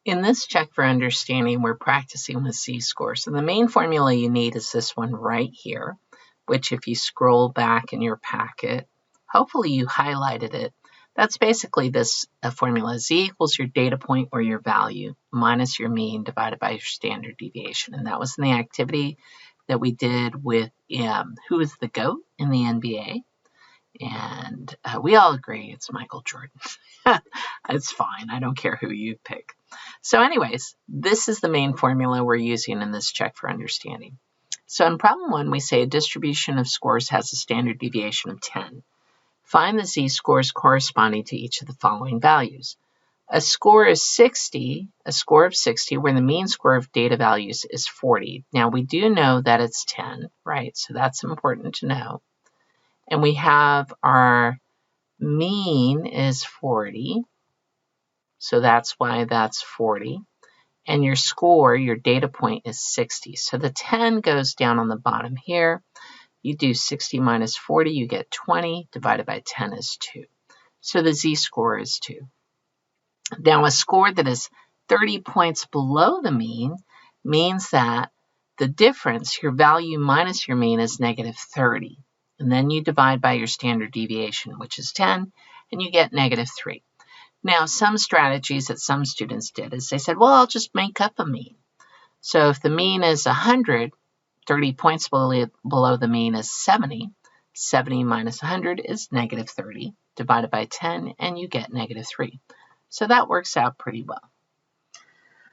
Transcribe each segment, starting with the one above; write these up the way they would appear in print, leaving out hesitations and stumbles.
In this check for understanding, we're practicing with z-scores. And the main formula you need is this one right here, which if you scroll back in your packet, hopefully you highlighted it. That's basically this formula. Z equals your data point or your value minus your mean divided by your standard deviation. And that was in the activity that we did with who is the GOAT in the NBA. And we all agree it's Michael Jordan. It's fine. I don't care who you pick. So anyways, this is the main formula we're using in this check for understanding. So in problem 1, we say a distribution of scores has a standard deviation of 10. Find the z-scores corresponding to each of the following values. A score is 60, a score of 60, where the mean score of data values is 40. Now we do know that it's 10, right? So that's important to know. And we have our mean is 40. So that's why that's 40. And your score, your data point is 60. So the 10 goes down on the bottom here. You do 60 minus 40, you get 20, divided by 10 is 2. So the z-score is 2. Now a score that is 30 points below the mean means that the difference, your value minus your mean, is negative 30. And then you divide by your standard deviation, which is 10, and you get negative 3. Now, some strategies that some students did is they said, well, I'll just make up a mean. So if the mean is 100, 30 points below the mean is 70. 70 minus 100 is negative 30, divided by 10, and you get negative 3. So that works out pretty well.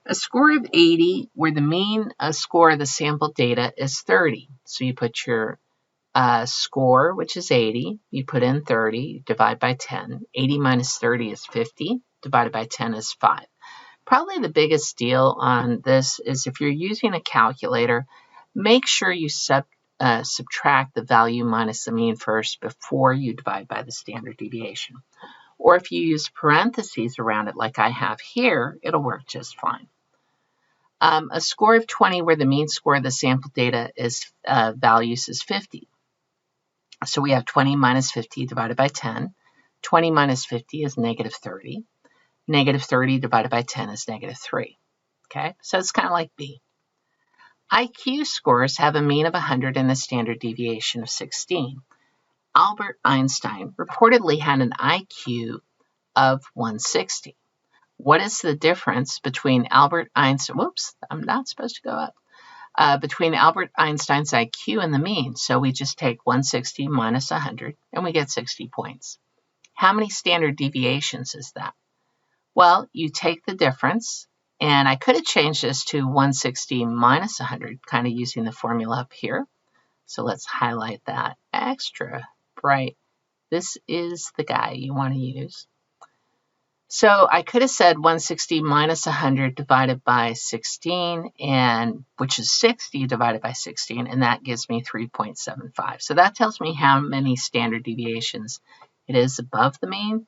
A score of 80, where the mean score of the sample data is 30. So you put your score, which is 80, you put in 30, you divide by 10. 80 minus 30 is 50, divided by 10 is 5. Probably the biggest deal on this is if you're using a calculator, make sure you subtract the value minus the mean first before you divide by the standard deviation. Or if you use parentheses around it like I have here, it'll work just fine. A score of 20 where the mean score of the sample data is values is 50. So we have 20 minus 50 divided by 10. 20 minus 50 is negative 30. Negative 30 divided by 10 is negative 3. Okay, so it's kind of like B. IQ scores have a mean of 100 and a standard deviation of 16. Albert Einstein reportedly had an IQ of 160. What is the difference between Albert Einstein, whoops, I'm not supposed to go up, between Albert Einstein's IQ and the mean? So we just take 160 minus 100 and we get 60 points. How many standard deviations is that? Well, you take the difference, and I could have changed this to 160 minus 100, kind of using the formula up here. So let's highlight that extra bright. This is the guy you want to use. So I could have said 160 minus 100 divided by 16, and which is 60 divided by 16, and that gives me 3.75. So that tells me how many standard deviations it is above the mean.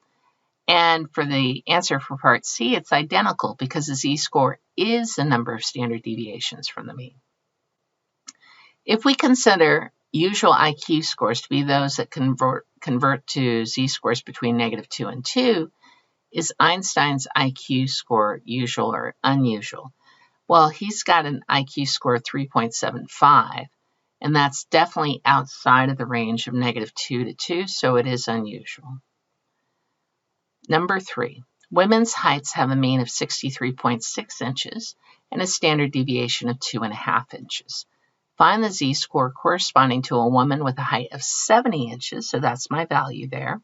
And for the answer for part C, it's identical because the z-score is the number of standard deviations from the mean. If we consider usual IQ scores to be those that convert to z-scores between -2 and 2, is Einstein's IQ score usual or unusual? Well, he's got an IQ score of 3.75, and that's definitely outside of the range of -2 to 2, so it is unusual. Number 3, women's heights have a mean of 63.6 inches and a standard deviation of 2.5 inches. Find the z-score corresponding to a woman with a height of 70 inches, so that's my value there.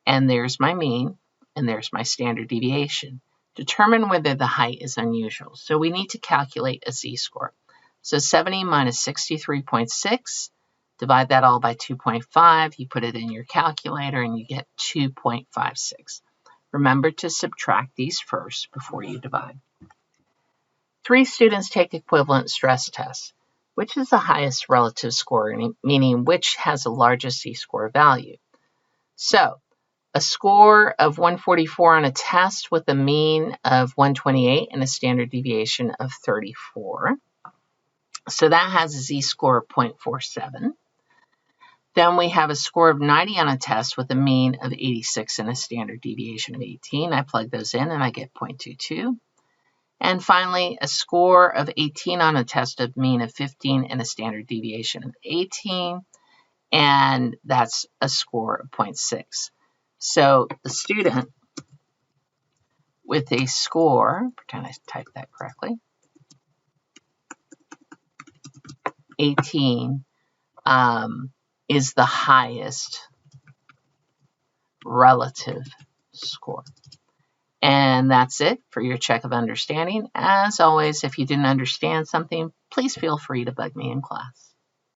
And there's my mean, and there's my standard deviation. Determine whether the height is unusual. So we need to calculate a z-score. So 70 minus 63.6, divide that all by 2.5. You put it in your calculator and you get 2.56. Remember to subtract these first before you divide. 3 students take equivalent stress tests. Which is the highest relative score, meaning which has the largest z-score value? So a score of 144 on a test with a mean of 128 and a standard deviation of 34. So that has a z-score of 0.47. Then we have a score of 90 on a test with a mean of 86 and a standard deviation of 18. I plug those in and I get 0.22. And finally, a score of 18 on a test of mean of 15 and a standard deviation of 18. And that's a score of 0.6. So the student with a score, pretend I typed that correctly, 18 is the highest relative score. And that's it for your check of understanding. As always, if you didn't understand something, please feel free to bug me in class.